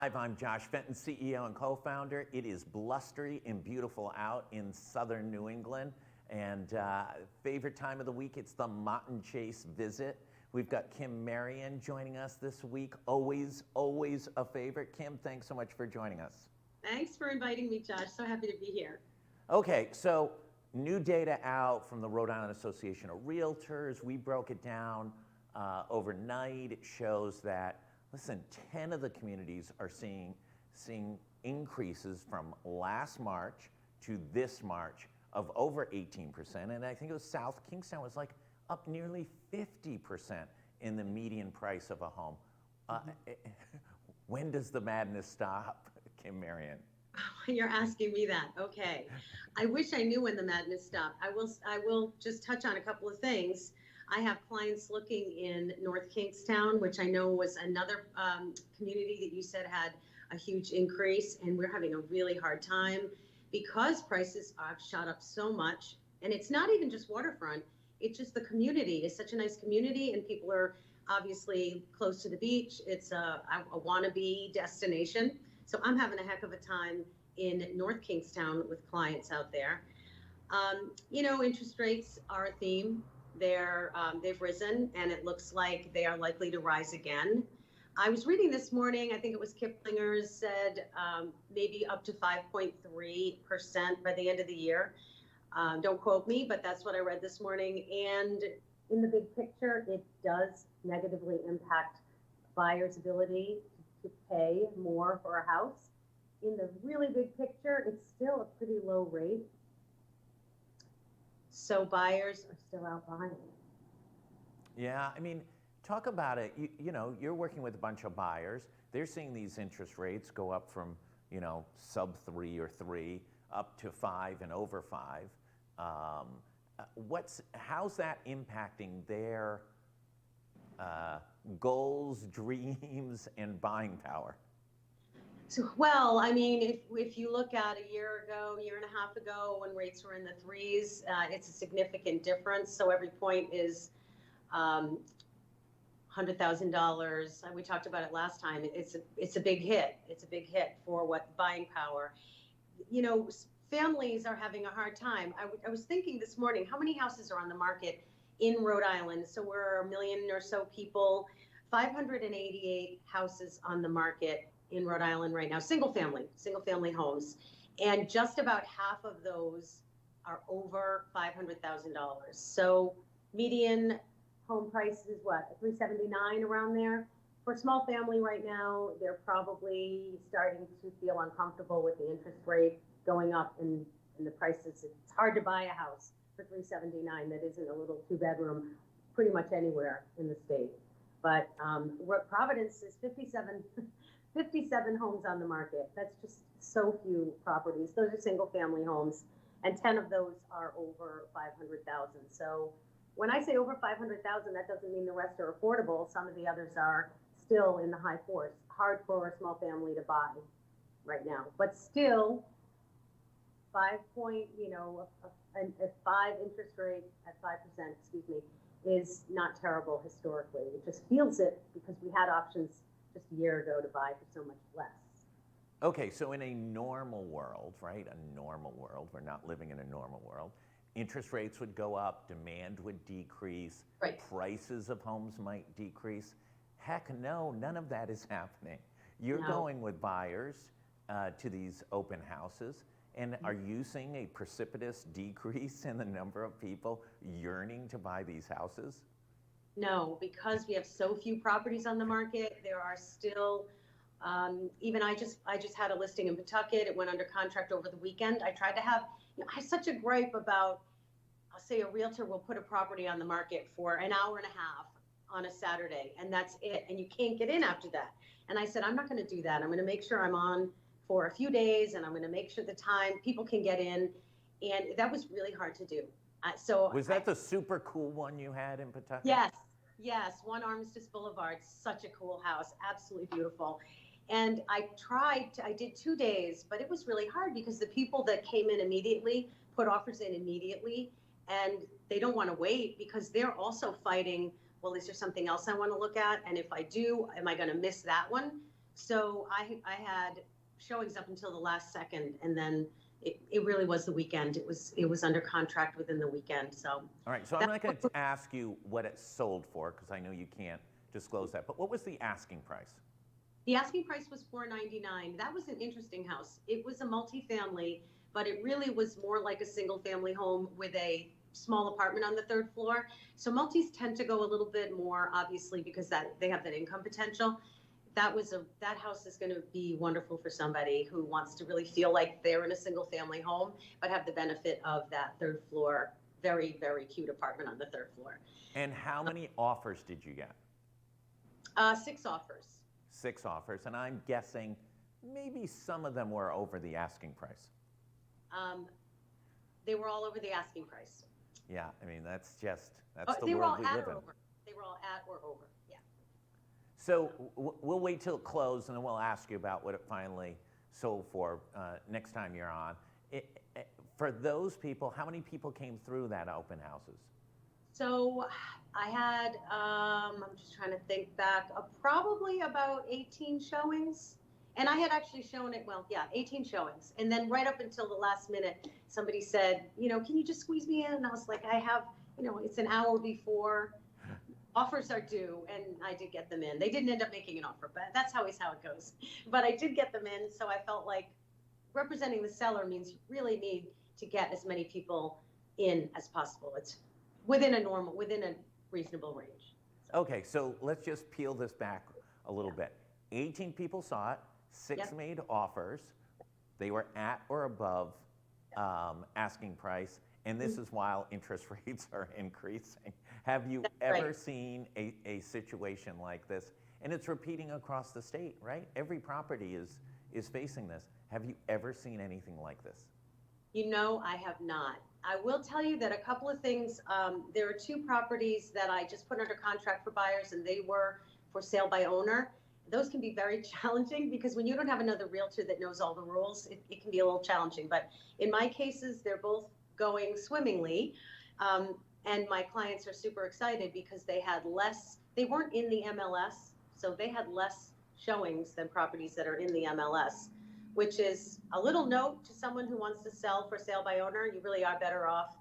Hi, I'm Josh Fenton, CEO and co-founder. It is blustery and beautiful out in southern New England, and favorite time of the week, it's the Mott Chace visit. We've got Kim Marion joining us this week. Always a favorite. Kim, thanks so much for joining us. Thanks for inviting me, Josh. So happy to be here. Okay, so new data out from the Rhode Island Association of Realtors. We broke it down overnight. It shows that, listen, 10 of the communities are seeing increases from last March to this March of over 18%. And I think it was South Kingstown was like up nearly 50% in the median price of a home. When does the madness stop, Kim Marion? You're asking me that. Okay. I wish I knew when the madness stopped. I will just touch on a couple of things. I have clients looking in North Kingstown, which I know was another community that you said had a huge increase, and we're having a really hard time because prices have shot up so much. And it's not even just waterfront, it's just the community is such a nice community, and people are obviously close to the beach. It's a wannabe destination. So I'm having a heck of a time in North Kingstown with clients out there. Interest rates are a theme. They've risen, and it looks like they are likely to rise again. I was reading this morning, I think it was Kiplinger's said maybe up to 5.3% by the end of the year. Don't quote me, but that's what I read this morning. And in the big picture, it does negatively impact buyers' ability to pay more for a house. In the really big picture, it's still a pretty low rate. So buyers are still out buying. Yeah, I mean, talk about it. You're working with a bunch of buyers. They're seeing these interest rates go up from, sub 3 or 3 up to 5 and over 5. How's that impacting their goals, dreams, and buying power? So, well, I mean, if you look at a year and a half ago, when rates were in the threes, it's a significant difference. So every point is $100,000. We talked about it last time. It's a big hit. It's a big hit for what buying power. Families are having a hard time. I was thinking this morning, how many houses are on the market in Rhode Island? So we're a million or so people, 588 houses on the market in Rhode Island right now, single family homes. And just about half of those are over $500,000. So median home price is what, $379 around there? For a small family right now, they're probably starting to feel uncomfortable with the interest rate going up and the prices. It's hard to buy a house for $379 that isn't a little 2-bedroom pretty much anywhere in the state. But Providence is 57 homes on the market. That's just so few properties. Those are single family homes, and 10 of those are over 500,000. So when I say over 500,000, that doesn't mean the rest are affordable. Some of the others are still in the high fours. Hard for a small family to buy right now, but still a 5 interest rate at 5%, is not terrible historically. It just feels it because we had options just a year ago to buy for so much less. Okay, so in a normal world, right? A normal world, we're not living in a normal world. Interest rates would go up, demand would decrease, right. Prices of homes might decrease. Heck no, none of that is happening. You're going with buyers to these open houses, and are you seeing a precipitous decrease in the number of people yearning to buy these houses? No, because we have so few properties on the market, there are still, even I just had a listing in Pawtucket. It went under contract over the weekend. I tried to have, I have such a gripe about, I'll say a realtor will put a property on the market for an hour and a half on a Saturday, and that's it. And you can't get in after that. And I said, I'm not going to do that. I'm going to make sure I'm on for a few days, and I'm going to make sure the time people can get in. And that was really hard to do. Was that the super cool one you had in Pawtucket? Yes. One Armistice Boulevard, such a cool house, absolutely beautiful. And I did 2 days, but it was really hard because the people that came in immediately put offers in immediately, and they don't want to wait because they're also fighting, well, is there something else I want to look at? And if I do, am I going to miss that one? So I had showings up until the last second, and then it really was the weekend. It was under contract within the weekend. So All right, so I'm that's not going to ask you what it sold for because I know you can't disclose that. But what was the asking price? the asking price was $499. That was an interesting house. It was a multifamily, but it really was more like a single family home with a small apartment on the third floor. So multis tend to go a little bit more, obviously, because that they have that income potential. That house is going to be wonderful for somebody who wants to really feel like they're in a single family home, but have the benefit of that third floor, very, very cute apartment on the third floor. And how many offers did you get? 6 offers. 6 offers, and I'm guessing maybe some of them were over the asking price. Um, they were all over the asking price. Yeah, I mean, that's the They were all world we at live or in. over. They were all at or over. Yeah. So we'll wait till it closes, and then we'll ask you about what it finally sold for next time you're on. For those people, how many people came through that open houses? So I had, I'm just trying to think back, probably about 18 showings. And I had actually shown it, well, yeah, 18 showings. And then right up until the last minute, somebody said, can you just squeeze me in? And I was like, I have, it's an hour before offers are due. And I did get them in. They didn't end up making an offer, but that's always how it goes. But I did get them in. So I felt like representing the seller means you really need to get as many people in as possible. It's within a reasonable range. Okay, so let's just peel this back a little bit. 18 people saw it, 6 made offers. They were at or above asking price, and this is while interest rates are increasing. Have you ever seen a situation like this? And it's repeating across the state, right? Every property is facing this. Have you ever seen anything like this? I have not. I will tell you that a couple of things, there are 2 properties that I just put under contract for buyers, and they were for sale by owner. Those can be very challenging because when you don't have another realtor that knows all the rules, it can be a little challenging. But in my cases, they're both going swimmingly. And my clients are super excited because they weren't in the MLS, so they had less showings than properties that are in the MLS, which is a little note to someone who wants to sell for sale by owner. You really are better off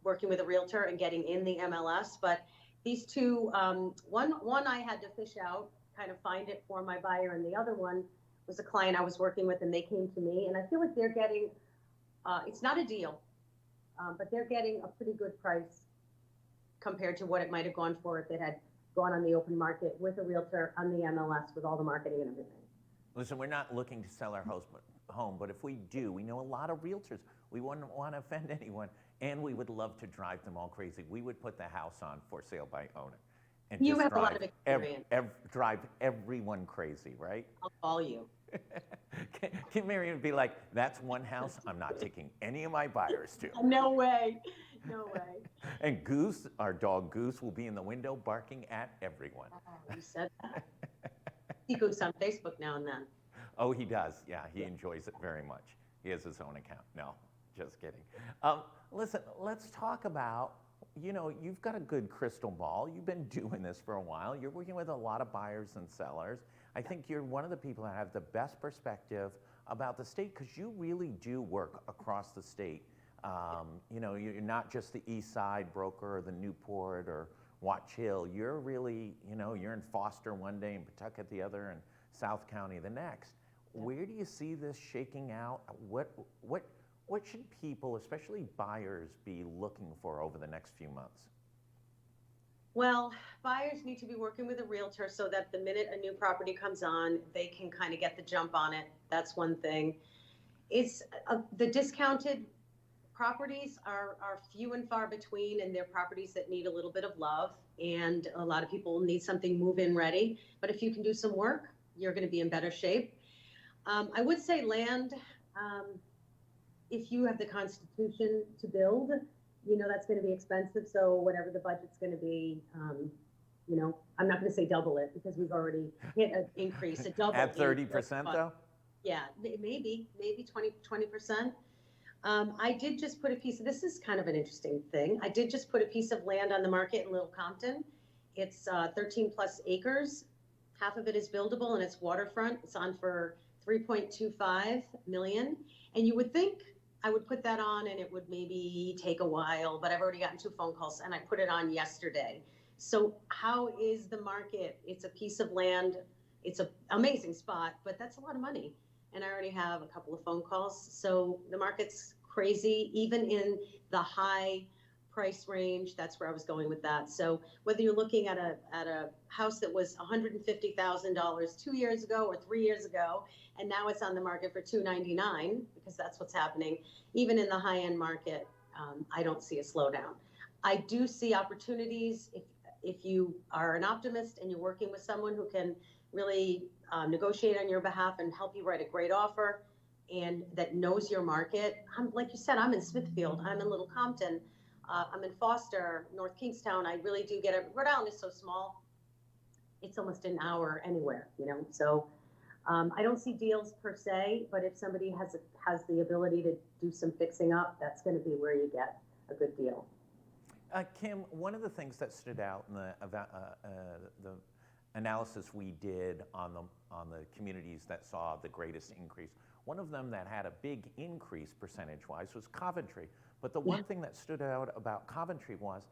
working with a realtor and getting in the MLS. But these 2, one I had to fish out, kind of find it for my buyer, and the other one was a client I was working with, and they came to me, and I feel like they're getting, it's not a deal, but they're getting a pretty good price compared to what it might have gone for if it had gone on the open market with a realtor on the MLS with all the marketing and everything. Listen, we're not looking to sell our home, but if we do, we know a lot of realtors. We wouldn't want to offend anyone, and we would love to drive them all crazy. We would put the house on for sale by owner. And You just have a lot of experience. drive everyone crazy, right? I'll call you. Can Marion be like, that's one house I'm not taking any of my buyers to. No way. No way. And Goose, our dog Goose, will be in the window barking at everyone. Oh, you said that. He goes on Facebook now and then. Oh, he does. Yeah, he enjoys it very much. He has his own account. No, just kidding. Listen, let's talk about, you've got a good crystal ball. You've been doing this for a while. You're working with a lot of buyers and sellers. I think you're one of the people that have the best perspective about the state because you really do work across the state. You're not just the East Side broker or the Newport or Watch Hill. You're really, you're in Foster one day and Pawtucket the other and South County the next. Where do you see this shaking out? What should people, especially buyers, be looking for over the next few months? Well, buyers need to be working with a realtor so that the minute a new property comes on, they can kind of get the jump on it. That's one thing. It's the discounted properties are few and far between, and they're properties that need a little bit of love, and a lot of people need something move-in ready. But if you can do some work, you're going to be in better shape. I would say land, if you have the constitution to build, that's going to be expensive. So whatever the budget's going to be, I'm not going to say double it because we've already hit an increase, a double. At 30% though? Yeah, maybe 20%. I did just put this is kind of an interesting thing. I did just put a piece of land on the market in Little Compton. It's 13 plus acres. half of it is buildable and it's waterfront. It's on for 3.25 million. And you would think I would put that on and it would maybe take a while, but I've already gotten 2 phone calls and I put it on yesterday. So how is the market? It's a piece of land. It's an amazing spot, but that's a lot of money. And I already have a couple of phone calls. So the market's crazy, even in the high price range. That's where I was going with that. So whether you're looking at a house that was $150,000 2 years ago or 3 years ago, and now it's on the market for $299, because that's what's happening, even in the high end market, I don't see a slowdown. I do see opportunities if you are an optimist and you're working with someone who can really negotiate on your behalf and help you write a great offer, and that knows your market. Like you said, I'm in Smithfield, I'm in Little Compton, I'm in Foster, North Kingstown. I really do get it. Rhode Island is so small, it's almost an hour anywhere, So I don't see deals per se, but if somebody has the ability to do some fixing up, that's going to be where you get a good deal. Kim, one of the things that stood out in the analysis we did on the communities that saw the greatest increase, one of them that had a big increase percentage-wise was Coventry. But the one thing that stood out about Coventry was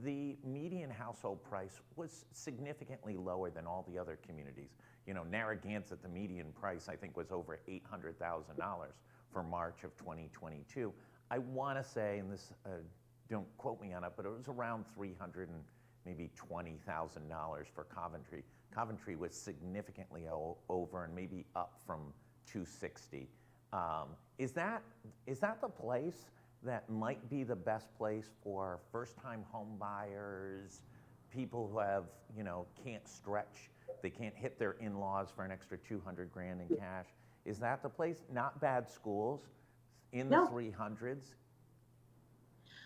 the median household price was significantly lower than all the other communities. Narragansett, the median price I think was over $800,000 for March of 2022. I want to say, and this don't quote me on it, but it was around $300,000 and maybe $20,000 for Coventry. Coventry was significantly over and maybe up from $260,000. Is that the place that might be the best place for first-time home buyers, people who have, can't stretch, they can't hit their in-laws for an extra $200,000 in cash? Is that the place? Not bad schools, in the 300s.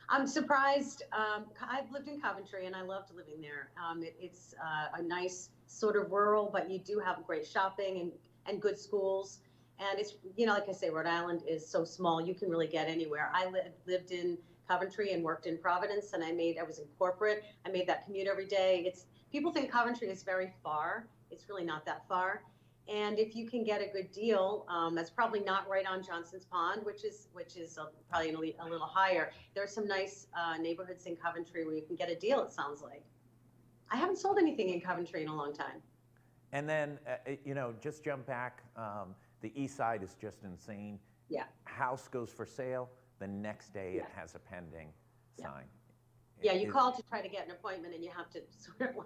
I'm surprised. I've lived in Coventry and I loved living there. It's a nice sort of rural, but you do have great shopping and good schools. And it's, like I say, Rhode Island is so small, you can really get anywhere. I lived in Coventry and worked in Providence, and I was in corporate. I made that commute every day. People think Coventry is very far. It's really not that far. And if you can get a good deal, that's probably not right on Johnson's Pond, which is probably a little higher. There are some nice neighborhoods in Coventry where you can get a deal, it sounds like. I haven't sold anything in Coventry in a long time. And then, just jump back. The east side is just insane. Yeah. House goes for sale. The next day it has a pending sign. Yeah, you call to try to get an appointment and you have to sort of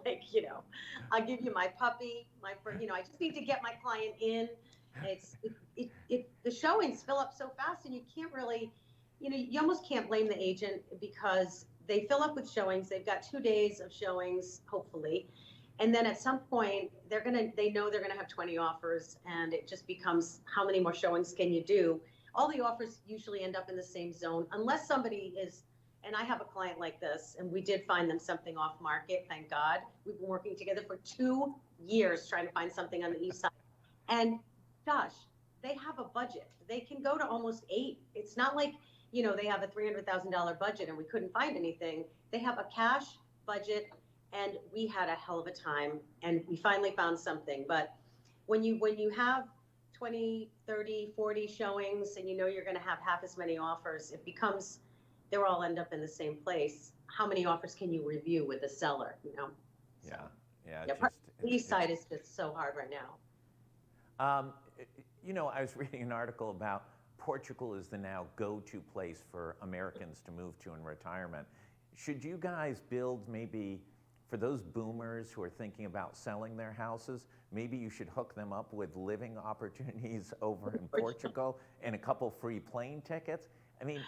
I'll give you my puppy, I just need to get my client in. The showings fill up so fast and you can't really, you almost can't blame the agent because they fill up with showings. They've got 2 days of showings, hopefully. And then at some point they know they're gonna have 20 offers, and it just becomes how many more showings can you do? All the offers usually end up in the same zone unless somebody is. And I have a client like this, and we did find them something off market, thank God. We've been working together for 2 years trying to find something on the east side. And gosh, they have a budget. They can go to almost 8. It's not like, they have a $300,000 budget and we couldn't find anything. They have a cash budget, and we had a hell of a time, and we finally found something. But when you have 20, 30, 40 showings and you're going to have half as many offers, it becomes, they all end up in the same place. How many offers can you review with a seller, So, the east side is just so hard right now. I was reading an article about Portugal is the now go-to place for Americans to move to in retirement. Should you guys build maybe, for those boomers who are thinking about selling their houses, maybe you should hook them up with living opportunities over in Portugal and a couple free plane tickets? I mean,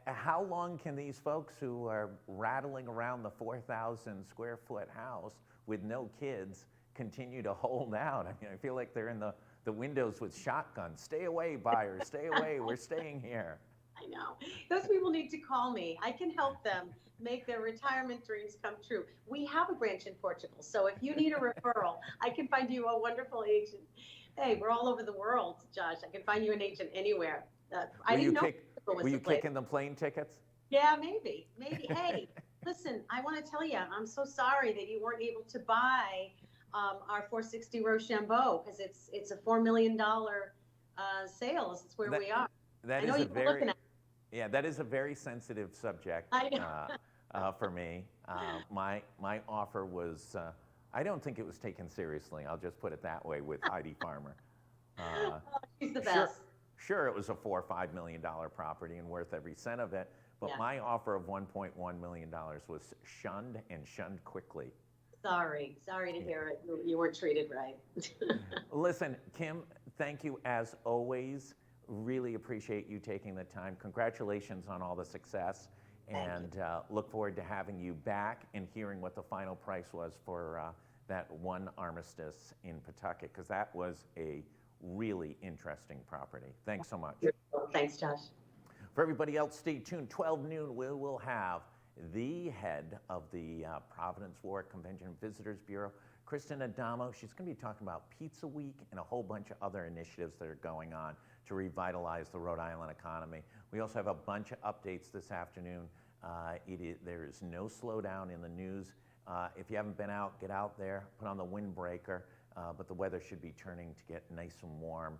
how long can these folks who are rattling around the 4,000 square foot house with no kids continue to hold out? I mean, I feel like they're in the windows with shotguns. Stay away, buyers, stay away, we're staying here. I know. Those people need to call me. I can help them make their retirement dreams come true. We have a branch in Portugal, so if you need a referral, I can find you a wonderful agent. Hey, we're all over the world, Josh. I can find you an agent anywhere. I didn't know. Were you kicking the plane tickets? Yeah, maybe. Hey, listen, I want to tell you, I'm so sorry that you weren't able to buy our 460 Rochambeau, because it's a $4 million sales. It's where That, we are. that I know is a you were looking at. yeah, that is a very sensitive subject I know. for me. My offer was, I don't think it was taken seriously. I'll just put it that way with Heidi Farmer. Uh, She's the sure, best. sure, it was a $4 or $5 million property and worth every cent of it, but Yeah. my offer of $1.1 million was shunned and shunned quickly. Sorry to hear it. You weren't treated right. Listen, Kim, thank you as always. Really appreciate you taking the time. Congratulations on all the success, and look forward to having you back and hearing what the final price was for that one Armistice in Pawtucket, because that was a really interesting property. Thanks so much. Thanks, Josh. For everybody else, stay tuned. 12 noon, we will have the head of the Providence Warwick Convention and Visitors Bureau, Kristen Adamo. She's going to be talking about Pizza Week and a whole bunch of other initiatives that are going on to revitalize the Rhode Island economy. We also have a bunch of updates this afternoon. There is no slowdown in the news. If you haven't been out, get out there, put on the windbreaker, but the weather should be turning to get nice and warm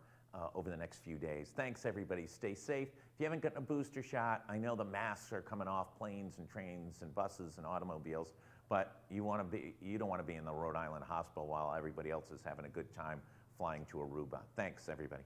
over the next few days. Thanks, everybody. Stay safe. If you haven't gotten a booster shot, I know the masks are coming off planes and trains and buses and automobiles, but you don't want to be in the Rhode Island hospital while everybody else is having a good time flying to Aruba. Thanks, everybody.